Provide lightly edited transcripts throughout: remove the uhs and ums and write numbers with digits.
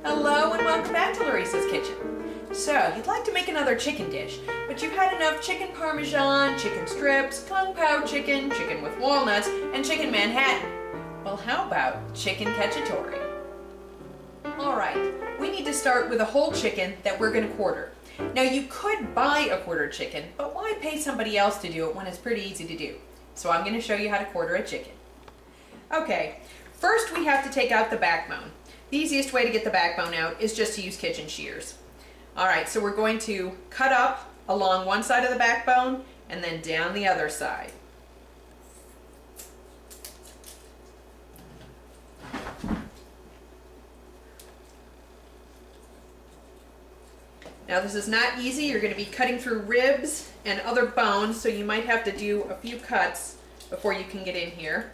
Hello and welcome back to Larissa's Kitchen. So, you'd like to make another chicken dish, but you've had enough chicken parmesan, chicken strips, kung pao chicken, chicken with walnuts, and chicken Manhattan. Well, how about chicken cacciatore? Alright, we need to start with a whole chicken that we're going to quarter. Now you could buy a quartered chicken, but why pay somebody else to do it when it's pretty easy to do? So I'm going to show you how to quarter a chicken. Okay, first we have to take out the backbone. The easiest way to get the backbone out is just to use kitchen shears. Alright, so we're going to cut up along one side of the backbone and then down the other side. Now this is not easy. You're going to be cutting through ribs and other bones, so you might have to do a few cuts before you can get in here.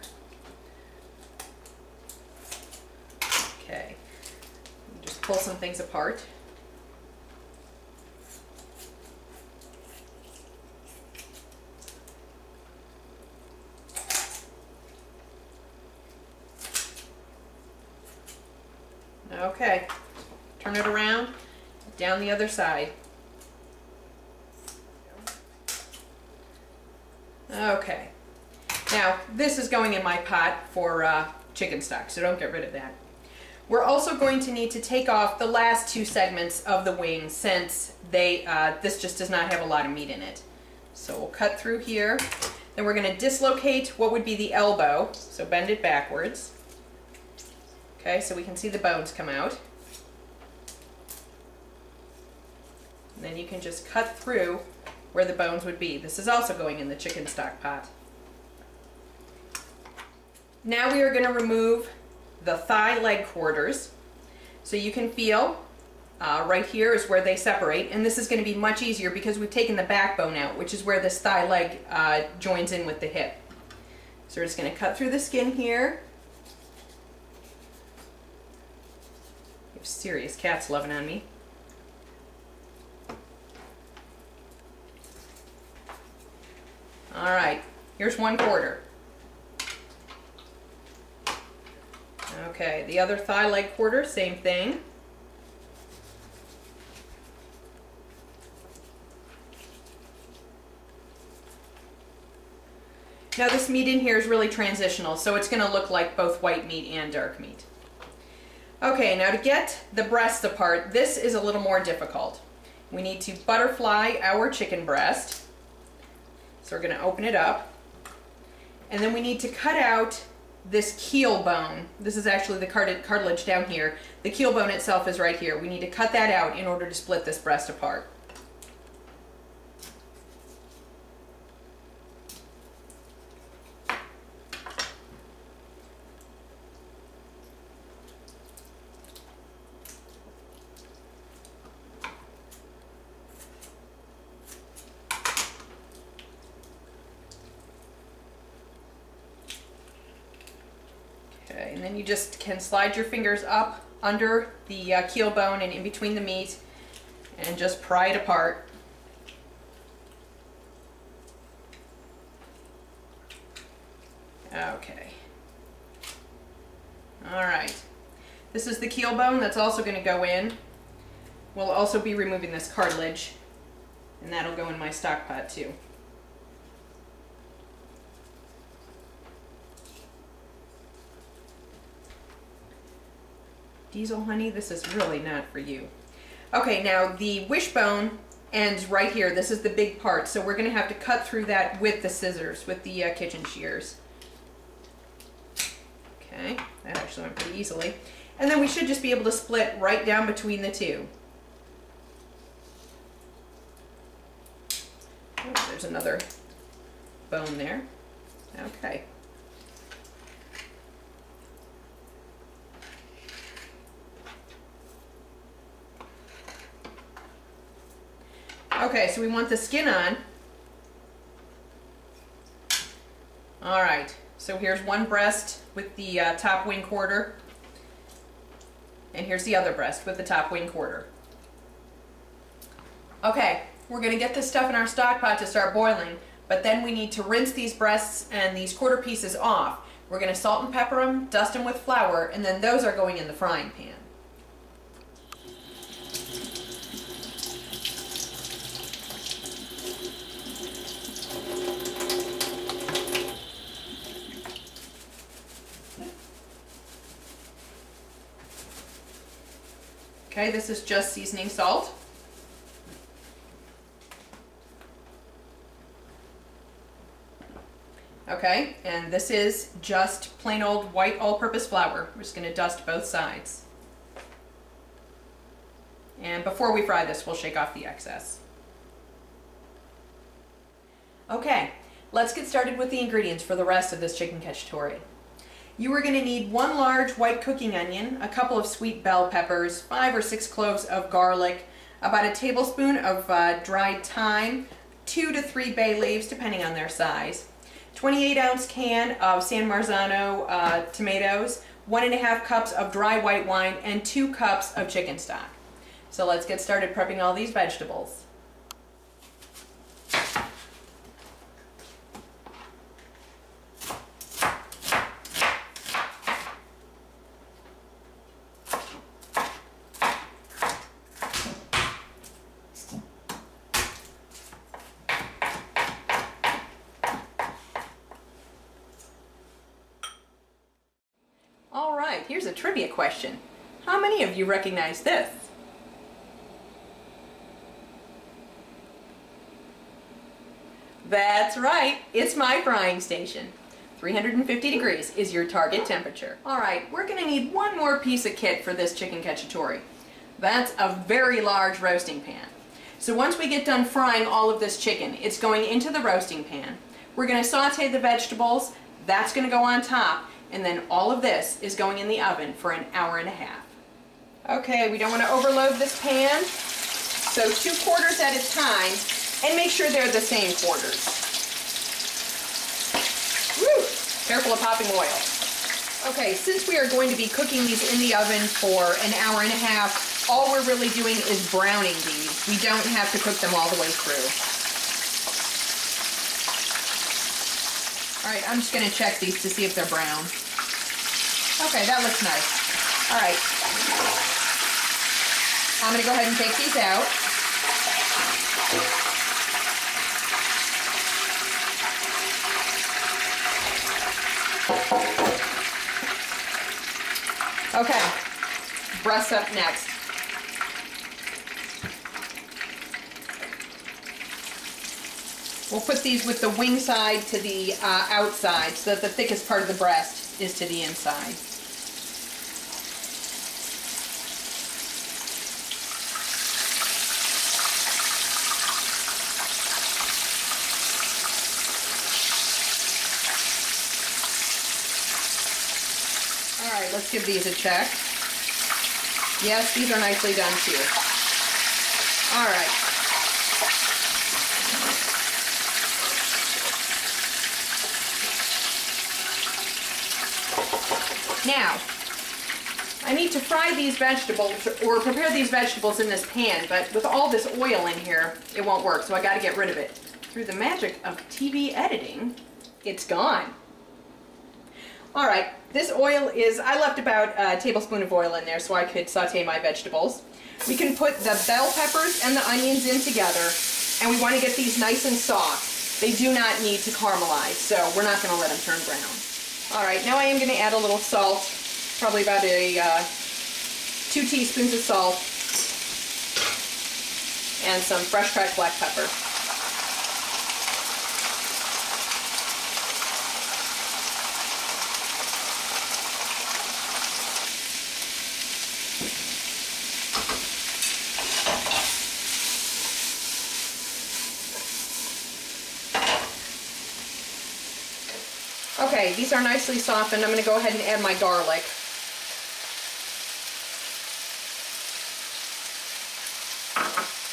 Okay, just pull some things apart. Okay, turn it around, down the other side. Okay, now this is going in my pot for chicken stock, so don't get rid of that. We're also going to need to take off the last two segments of the wing since this just does not have a lot of meat in it. So we'll cut through here. Then we're going to dislocate what would be the elbow, so bend it backwards. Okay, so we can see the bones come out. And then you can just cut through where the bones would be. This is also going in the chicken stock pot. Now we are going to remove the thigh leg quarters. So you can feel right here is where they separate, and this is going to be much easier because we've taken the backbone out, which is where this thigh leg joins in with the hip. So we're just going to cut through the skin here. You have serious cats loving on me. Alright, here's 1/4. Okay, the other thigh leg quarter, same thing. Now this meat in here is really transitional, so it's going to look like both white meat and dark meat. Okay, now to get the breasts apart, this is a little more difficult. We need to butterfly our chicken breast. So we're going to open it up. And then we need to cut out this keel bone. This is actually the cartilage down here. The keel bone itself is right here. We need to cut that out in order to split this breast apart. Okay, and then you just can slide your fingers up under the keel bone and in between the meat and just pry it apart. Okay. Alright. This is the keel bone that's also going to go in. We'll also be removing this cartilage, and that'll go in my stock pot too. Diesel, honey, this is really not for you. Okay, now the wishbone ends right here. This is the big part, so we're going to have to cut through that with the scissors, with the kitchen shears. Okay, that actually went pretty easily. And then we should just be able to split right down between the two. Oh, there's another bone there. Okay. Okay, so we want the skin on. Alright, so here's one breast with the top wing quarter, and here's the other breast with the top wing quarter. Okay, we're going to get this stuff in our stock pot to start boiling, but then we need to rinse these breasts and these quarter pieces off. We're going to salt and pepper them, dust them with flour, and then those are going in the frying pan. Okay, this is just seasoning salt. Okay, and this is just plain old white all-purpose flour. We're just going to dust both sides. And before we fry this, we'll shake off the excess. Okay, let's get started with the ingredients for the rest of this chicken cacciatore. You are going to need 1 large white cooking onion, a couple of sweet bell peppers, 5 or 6 cloves of garlic, about a tablespoon of dried thyme, 2 to 3 bay leaves depending on their size, 28-ounce can of San Marzano tomatoes, 1½ cups of dry white wine, and 2 cups of chicken stock. So let's get started prepping all these vegetables. All right, here's a trivia question. How many of you recognize this? That's right, it's my frying station. 350 degrees is your target temperature. All right, we're going to need one more piece of kit for this chicken cacciatore. That's a very large roasting pan. So once we get done frying all of this chicken, it's going into the roasting pan. We're going to saute the vegetables, that's going to go on top, and then all of this is going in the oven for an hour and a half. Okay, we don't want to overload this pan, so 2 quarters at a time, and make sure they're the same quarters. Woo! Careful of popping oil. Okay, since we are going to be cooking these in the oven for an hour and a half, all we're really doing is browning these. We don't have to cook them all the way through. All right, I'm just going to check these to see if they're brown. Okay, that looks nice. All right. I'm going to go ahead and take these out. Okay, breasts up next. We'll put these with the wing side to the outside so that the thickest part of the breast is to the inside. All right, let's give these a check. Yes, these are nicely done too. All right. Now, I need to fry these vegetables or prepare these vegetables in this pan, but with all this oil in here, it won't work, so I got to get rid of it. Through the magic of TV editing, it's gone. All right, this oil is, I left about a tablespoon of oil in there so I could saute my vegetables. We can put the bell peppers and the onions in together, and we want to get these nice and soft. They do not need to caramelize, so we're not going to let them turn brown. All right, now I am going to add a little salt, probably about 2 teaspoons of salt, and some fresh cracked black pepper. Okay, these are nicely softened. I'm going to go ahead and add my garlic.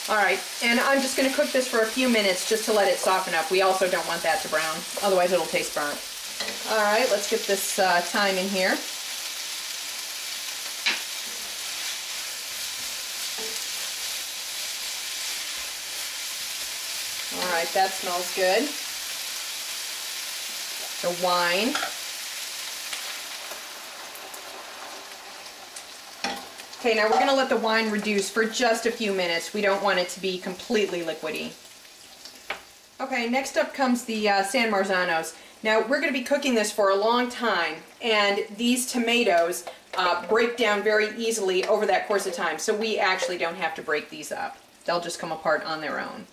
Alright, and I'm just going to cook this for a few minutes just to let it soften up. We also don't want that to brown, otherwise it'll taste burnt. Alright, let's get this thyme in here. Alright, that smells good. The wine. Okay, now we're going to let the wine reduce for just a few minutes. We don't want it to be completely liquidy. Okay, next up comes the San Marzanos. Now we're going to be cooking this for a long time, and these tomatoes, break down very easily over that course of time. So we actually don't have to break these up. They'll just come apart on their own.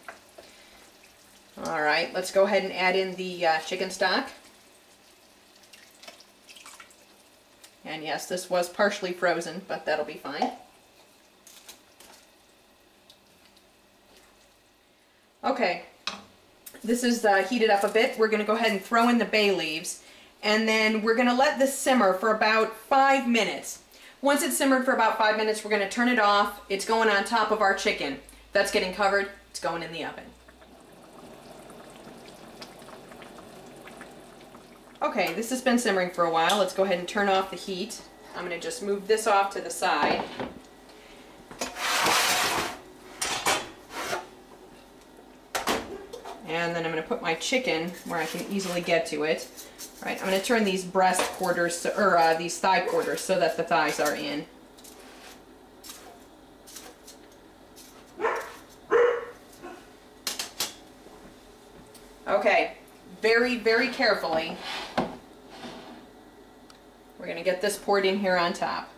All right, let's go ahead and add in the chicken stock. And yes, this was partially frozen, but that'll be fine. Okay, this is heated up a bit. We're going to go ahead and throw in the bay leaves, and then we're going to let this simmer for about 5 minutes. Once it's simmered for about 5 minutes, we're going to turn it off. It's going on top of our chicken. That's getting covered. It's going in the oven. Okay, this has been simmering for a while. Let's go ahead and turn off the heat. I'm going to just move this off to the side. And then I'm going to put my chicken where I can easily get to it. All right, I'm going to turn these breast quarters, or these thigh quarters, so that the thighs are in. Okay, very, very carefully, we're going to get this poured in here on top.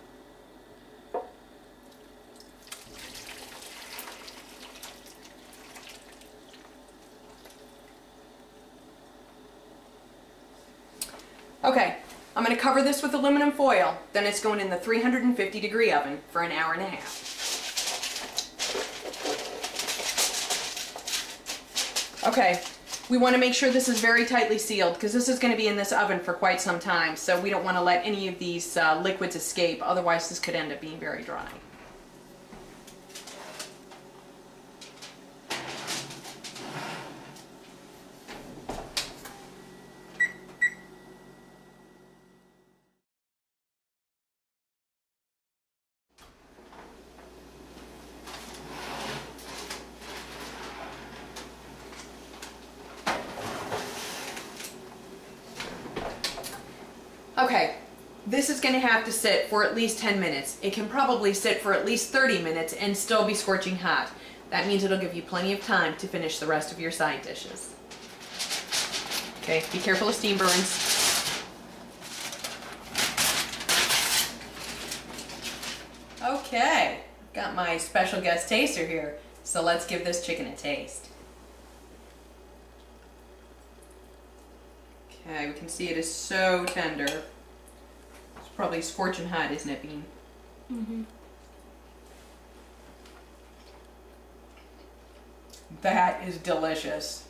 Okay, I'm going to cover this with aluminum foil, then it's going in the 350-degree oven for an hour and a half. Okay, we want to make sure this is very tightly sealed because this is going to be in this oven for quite some time, so we don't want to let any of these liquids escape, otherwise this could end up being very dry. Okay, this is going to have to sit for at least 10 minutes. It can probably sit for at least 30 minutes and still be scorching hot. That means it'll give you plenty of time to finish the rest of your side dishes. Okay, be careful of steam burns. Okay, got my special guest taster here, so let's give this chicken a taste. Okay, we can see it is so tender. It's probably scorching hot, isn't it, Bean? Mm-hmm. That is delicious.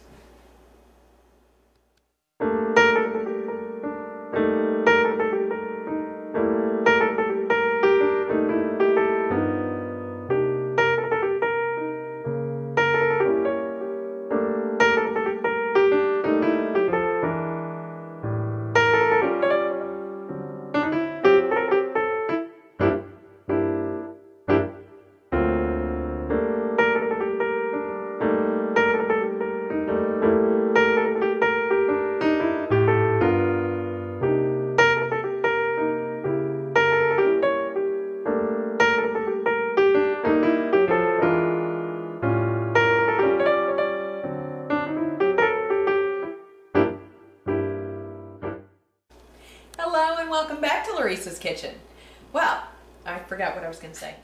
Hello and welcome back to Larissa's Kitchen. Well, I forgot what I was going to say.